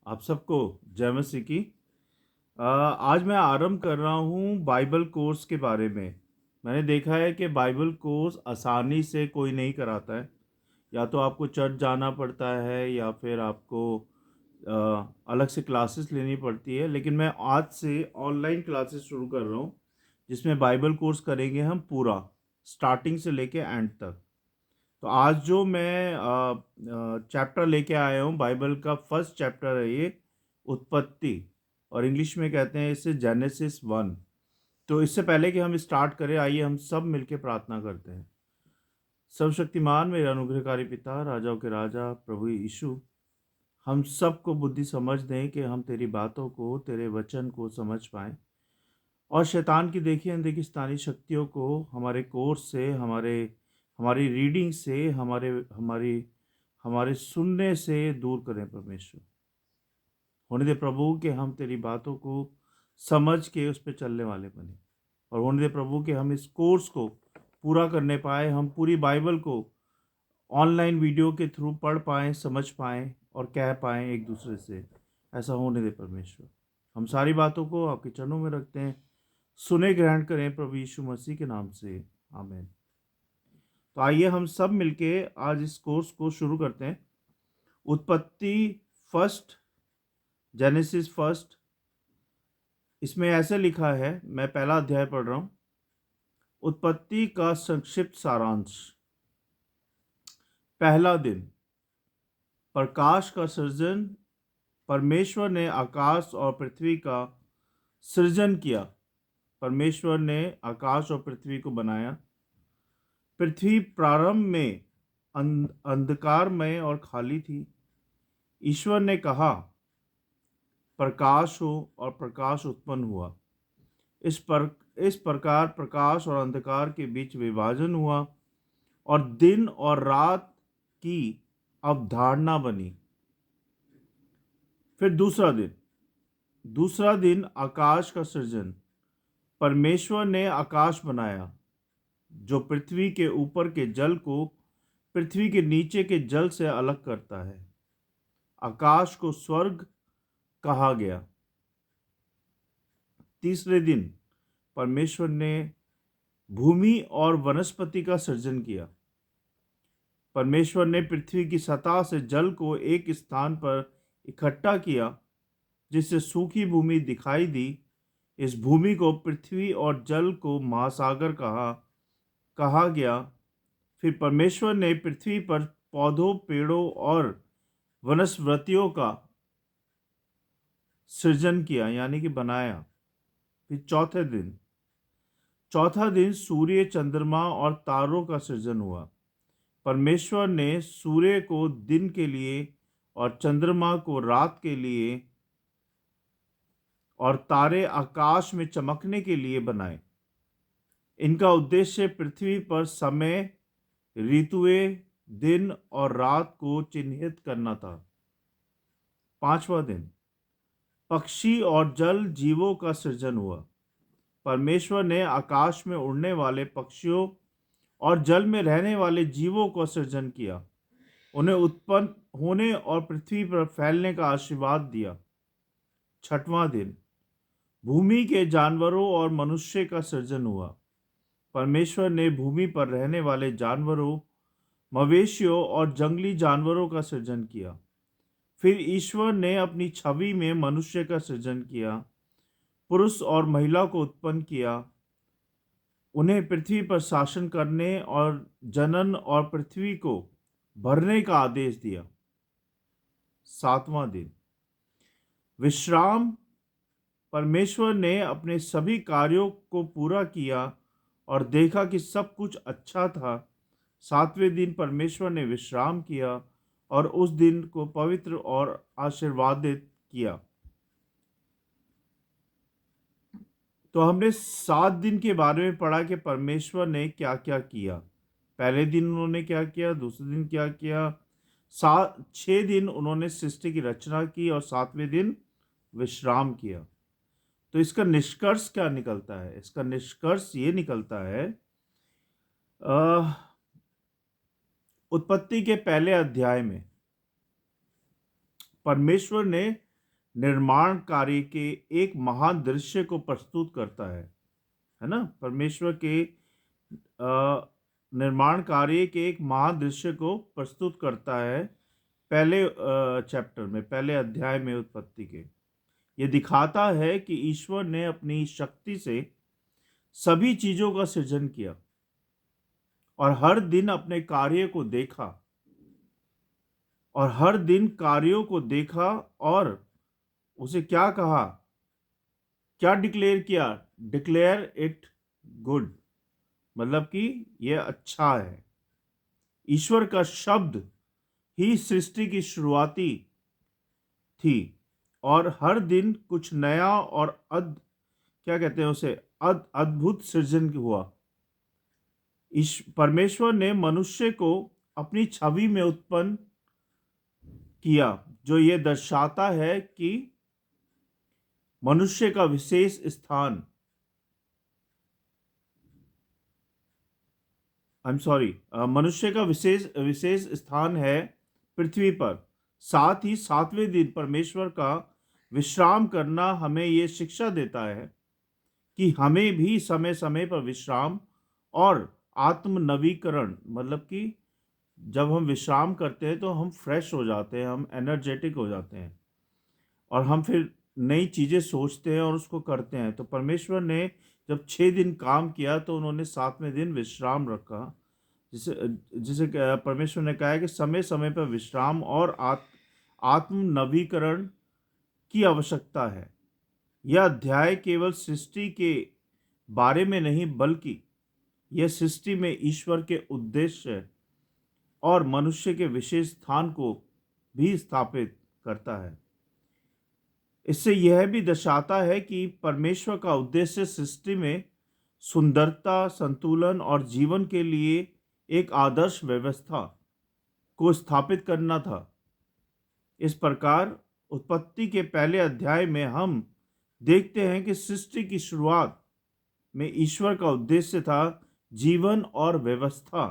आप सबको जय मसीह की। आज मैं आरंभ कर रहा हूँ बाइबल कोर्स के बारे में। मैंने देखा है कि बाइबल कोर्स आसानी से कोई नहीं कराता है। या तो आपको चर्च जाना पड़ता है या फिर आपको अलग से क्लासेस लेनी पड़ती है, लेकिन मैं आज से ऑनलाइन क्लासेस शुरू कर रहा हूँ जिसमें बाइबल कोर्स करेंगे हम पूरा, स्टार्टिंग से लेके एंड तक। तो आज जो मैं चैप्टर लेके आया हूँ, बाइबल का फर्स्ट चैप्टर है ये, उत्पत्ति, और इंग्लिश में कहते हैं इसे जेनेसिस 1। तो इससे पहले कि हम स्टार्ट करें, आइए हम सब मिलके प्रार्थना करते हैं। सर्वशक्तिमान मेरे अनुग्रहकारी पिता, राजाओं के राजा, प्रभु यीशु, हम सबको बुद्धि समझ दें कि हम तेरी बातों को, तेरे वचन को समझ पाएं, और शैतान की देखी अनदेखी स्थानीय शक्तियों को हमारे कोर्स से, हमारी रीडिंग से, हमारी हमारे सुनने से दूर करें परमेश्वर। होने दे प्रभु कि हम तेरी बातों को समझ के उस पर चलने वाले बने, और होने दे प्रभु कि हम इस कोर्स को पूरा करने पाए, हम पूरी बाइबल को ऑनलाइन वीडियो के थ्रू पढ़ पाएँ, समझ पाएँ और कह पाएँ एक दूसरे से। ऐसा होने दे परमेश्वर। हम सारी बातों को आपके चरणों में रखते हैं। सुने ग्रहण करें प्रभु यीशु मसीह के नाम से, आमीन। तो आइए हम सब मिलके आज इस कोर्स को शुरू करते हैं। उत्पत्ति फर्स्ट, जेनेसिस फर्स्ट। इसमें ऐसे लिखा है, मैं पहला अध्याय पढ़ रहा हूँ। उत्पत्ति का संक्षिप्त सारांश। पहला दिन, प्रकाश का सृजन। परमेश्वर ने आकाश और पृथ्वी का सृजन किया। परमेश्वर ने आकाश और पृथ्वी को बनाया। पृथ्वी प्रारंभ में अंधकारमय और खाली थी। ईश्वर ने कहा, प्रकाश हो, और प्रकाश उत्पन्न हुआ। इस प्रकार प्रकाश और अंधकार के बीच विभाजन हुआ और दिन और रात की अवधारणा बनी। फिर दूसरा दिन आकाश का सृजन। परमेश्वर ने आकाश बनाया जो पृथ्वी के ऊपर के जल को पृथ्वी के नीचे के जल से अलग करता है। आकाश को स्वर्ग कहा गया। तीसरे दिन परमेश्वर ने भूमि और वनस्पति का सृजन किया। परमेश्वर ने पृथ्वी की सतह से जल को एक स्थान पर इकट्ठा किया जिससे सूखी भूमि दिखाई दी। इस भूमि को पृथ्वी और जल को महासागर कहा गया। फिर परमेश्वर ने पृथ्वी पर पौधों, पेड़ों और वनस्पतियों का सृजन किया, यानी कि बनाया। फिर चौथा दिन सूर्य, चंद्रमा और तारों का सृजन हुआ। परमेश्वर ने सूर्य को दिन के लिए और चंद्रमा को रात के लिए और तारे आकाश में चमकने के लिए बनाए। इनका उद्देश्य पृथ्वी पर समय, ऋतुएं, दिन और रात को चिन्हित करना था। पांचवा दिन पक्षी और जल जीवों का सृजन हुआ। परमेश्वर ने आकाश में उड़ने वाले पक्षियों और जल में रहने वाले जीवों का सृजन किया, उन्हें उत्पन्न होने और पृथ्वी पर फैलने का आशीर्वाद दिया। छठवां दिन भूमि के जानवरों और मनुष्य का सृजन हुआ। परमेश्वर ने भूमि पर रहने वाले जानवरों, मवेशियों और जंगली जानवरों का सृजन किया। फिर ईश्वर ने अपनी छवि में मनुष्य का सृजन किया, पुरुष और महिला को उत्पन्न किया। उन्हें पृथ्वी पर शासन करने और जनन और पृथ्वी को भरने का आदेश दिया। सातवां दिन विश्राम। परमेश्वर ने अपने सभी कार्यों को पूरा किया और देखा कि सब कुछ अच्छा था। सातवें दिन परमेश्वर ने विश्राम किया और उस दिन को पवित्र और आशीर्वादित किया। तो हमने 7 दिन के बारे में पढ़ा कि परमेश्वर ने क्या क्या किया। पहले दिन उन्होंने क्या किया, दूसरे दिन क्या किया, 6 दिन उन्होंने सृष्टि की रचना की और 7वें दिन विश्राम किया। तो इसका निष्कर्ष क्या निकलता है? इसका निष्कर्ष ये निकलता है, उत्पत्ति के पहले अध्याय में परमेश्वर ने निर्माण कार्य के एक महान दृश्य को प्रस्तुत करता है ना। परमेश्वर के निर्माण कार्य के एक महान दृश्य को प्रस्तुत करता है पहले चैप्टर में, पहले अध्याय में उत्पत्ति के। ये दिखाता है कि ईश्वर ने अपनी शक्ति से सभी चीजों का सृजन किया और हर दिन अपने कार्य को देखा, और हर दिन कार्यों को देखा और उसे क्या कहा, क्या डिक्लेयर किया, डिक्लेयर इट गुड, मतलब कि यह अच्छा है। ईश्वर का शब्द ही सृष्टि की शुरुआती थी और हर दिन कुछ नया और क्या कहते हैं उसे, अद्भुत सृजन हुआ। परमेश्वर ने मनुष्य को अपनी छवि में उत्पन्न किया, जो ये दर्शाता है कि मनुष्य का विशेष स्थान, मनुष्य का विशेष स्थान है पृथ्वी पर। साथ ही सातवें दिन परमेश्वर का विश्राम करना हमें ये शिक्षा देता है कि हमें भी समय समय पर विश्राम और आत्म नवीकरण, मतलब कि जब हम विश्राम करते हैं तो हम फ्रेश हो जाते हैं, हम एनर्जेटिक हो जाते हैं और हम फिर नई चीज़ें सोचते हैं और उसको करते हैं। तो परमेश्वर ने जब 6 दिन काम किया तो उन्होंने 7वें दिन विश्राम रखा, जिसे जिसे परमेश्वर ने कहा है कि समय समय पर विश्राम और आत्म नवीकरण की आवश्यकता है। यह अध्याय केवल सृष्टि के बारे में नहीं, बल्कि यह सृष्टि में ईश्वर के उद्देश्य और मनुष्य के विशेष स्थान को भी स्थापित करता है। इससे यह भी दर्शाता है कि परमेश्वर का उद्देश्य सृष्टि में सुंदरता, संतुलन और जीवन के लिए एक आदर्श व्यवस्था को स्थापित करना था। इस प्रकार उत्पत्ति के पहले अध्याय में हम देखते हैं कि सृष्टि की शुरुआत में ईश्वर का उद्देश्य था जीवन और व्यवस्था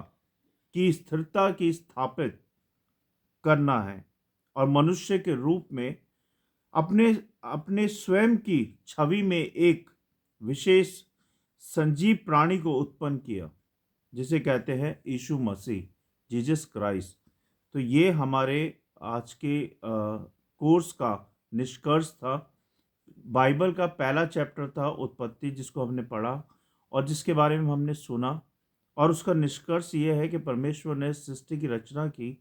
की स्थिरता की स्थापित करना है और मनुष्य के रूप में अपने अपने स्वयं की छवि में एक विशेष संजीव प्राणी को उत्पन्न किया, जिसे कहते हैं यीशु मसीह, जीसस क्राइस्ट। तो ये हमारे आज के कोर्स का निष्कर्ष था। बाइबल का पहला चैप्टर था उत्पत्ति, जिसको हमने पढ़ा और जिसके बारे में हमने सुना, और उसका निष्कर्ष ये है कि परमेश्वर ने सृष्टि की रचना की,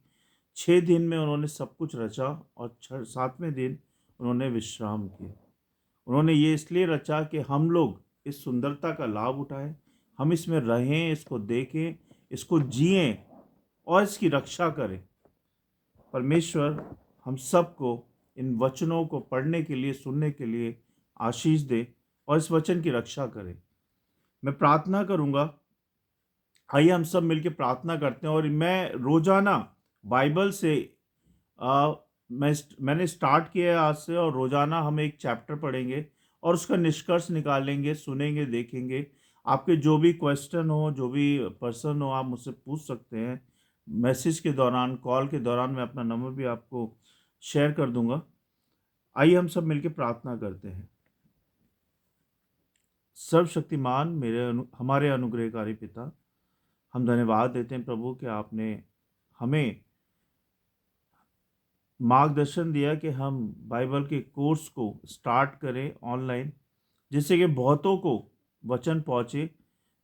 6 दिन में उन्होंने सब कुछ रचा और 7वें दिन उन्होंने विश्राम किया। उन्होंने ये इसलिए रचा कि हम लोग इस सुंदरता का लाभ उठाएं, हम इसमें रहें, इसको देखें, इसको जिएं और इसकी रक्षा करें। परमेश्वर हम सबको इन वचनों को पढ़ने के लिए, सुनने के लिए आशीष दे और इस वचन की रक्षा करें। मैं प्रार्थना करूंगा, आइए हम सब मिलकर प्रार्थना करते हैं। और मैं रोजाना बाइबल से मैंने स्टार्ट किया है आज से, और रोजाना हम एक चैप्टर पढ़ेंगे और उसका निष्कर्ष निकालेंगे, सुनेंगे, देखेंगे। आपके जो भी क्वेश्चन हो, जो भी पर्सन हो, आप मुझसे पूछ सकते हैं मैसेज के दौरान, कॉल के दौरान। मैं अपना नंबर भी आपको शेयर कर दूंगा। आइए हम सब मिलकर प्रार्थना करते हैं। सर्वशक्तिमान हमारे अनुग्रहकारी पिता, हम धन्यवाद देते हैं प्रभु कि आपने हमें मार्गदर्शन दिया कि हम बाइबल के कोर्स को स्टार्ट करें ऑनलाइन, जिससे कि बहुतों को वचन पहुँचे,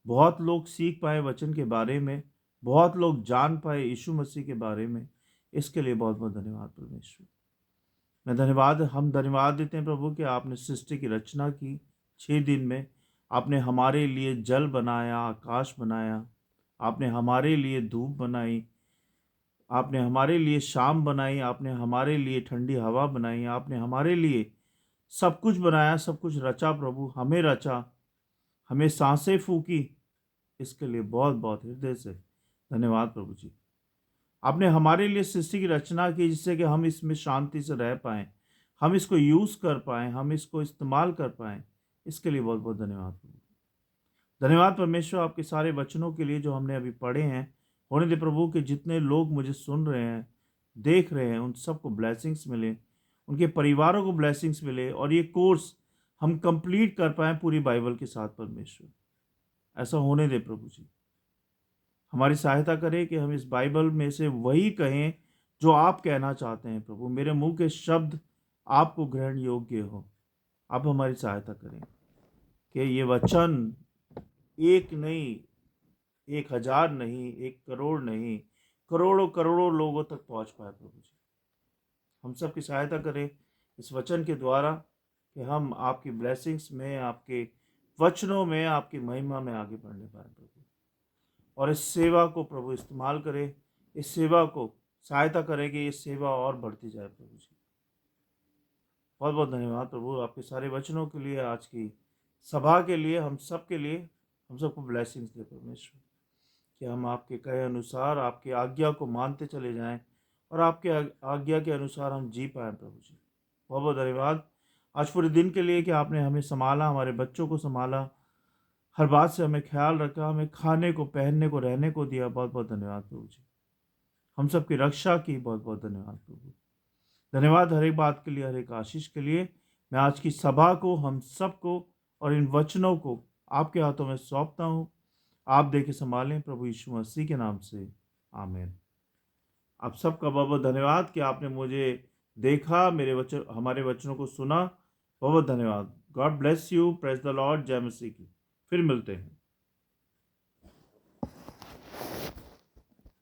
बहुत लोग सीख पाए वचन के बारे में, बहुत लोग जान पाए यीशु मसीह के बारे में। इसके लिए बहुत बहुत धन्यवाद परमेश्वर। हम धन्यवाद देते हैं प्रभु कि आपने सृष्टि की रचना की 6 दिन में। आपने हमारे लिए जल बनाया, आकाश बनाया, आपने हमारे लिए धूप बनाई, आपने हमारे लिए शाम बनाई, आपने हमारे लिए ठंडी हवा बनाई, आपने हमारे लिए सब कुछ बनाया, सब कुछ रचा प्रभु, हमें रचा, हमें सांसें फूकी। इसके लिए बहुत बहुत हृदय से धन्यवाद प्रभु जी। आपने हमारे लिए सृष्टि की रचना की, जिससे कि हम इसमें शांति से रह पाएं, हम इसको यूज़ कर पाएं, हम इसको इस्तेमाल कर पाएं। इसके लिए बहुत बहुत धन्यवाद प्रभु। धन्यवाद परमेश्वर आपके सारे वचनों के लिए जो हमने अभी पढ़े हैं। होने दे प्रभु कि जितने लोग मुझे सुन रहे हैं, देख रहे हैं, उन सबको ब्लेसिंग्स मिले, उनके परिवारों को ब्लेसिंग्स मिले और ये कोर्स हम कंप्लीट कर पाएँ पूरी बाइबल के साथ परमेश्वर। ऐसा होने दे प्रभु जी। हमारी सहायता करें कि हम इस बाइबल में से वही कहें जो आप कहना चाहते हैं प्रभु। मेरे मुँह के शब्द आपको ग्रहण योग्य हो। आप हमारी सहायता करें कि ये वचन एक नहीं, 1000 नहीं, 1 करोड़ नहीं, करोड़ों-करोड़ों लोगों तक पहुँच पाए प्रभु जी। हम सब की सहायता करें इस वचन के द्वारा कि हम आपकी ब्लेसिंग्स में, आपके वचनों में, आपकी महिमा में आगे बढ़ने पाएँ प्रभु। और इस सेवा को प्रभु इस्तेमाल करें, इस सेवा को सहायता करें कि ये सेवा और बढ़ती जाए प्रभु जी। बहुत-बहुत धन्यवाद प्रभु आपके सारे वचनों के लिए, आज की सभा के लिए, हम सब के लिए। हम सबको ब्लेसिंग्स दे परमेश्वर कि हम आपके कहे अनुसार आपकी आज्ञा को मानते चले जाएँ और आपके आज्ञा के अनुसार हम जी पाएँ प्रभु जी। बहुत-बहुत धन्यवाद आज पूरे दिन के लिए कि आपने हमें सँभाला, हमारे बच्चों को सँभाला, हर बात से हमें ख़्याल रखा, हमें खाने को, पहनने को, रहने को दिया। बहुत-बहुत धन्यवाद प्रभु जी। हम सबकी रक्षा की। बहुत-बहुत धन्यवाद प्रभु। धन्यवाद हर एक बात के लिए, हर एक आशीष के लिए। मैं आज की सभा को, हम सबको और इन वचनों को आपके हाथों में सौंपता हूँ। आप दे के सँभालें प्रभु यीशु मसीह के नाम से। आमीन। आप सबका बहुत-बहुत धन्यवाद कि आपने मुझे देखा, हमारे वचनों को सुना। बहुत-बहुत धन्यवाद। God bless you. Praise the Lord. जय मसीह की। फिर मिलते हैं।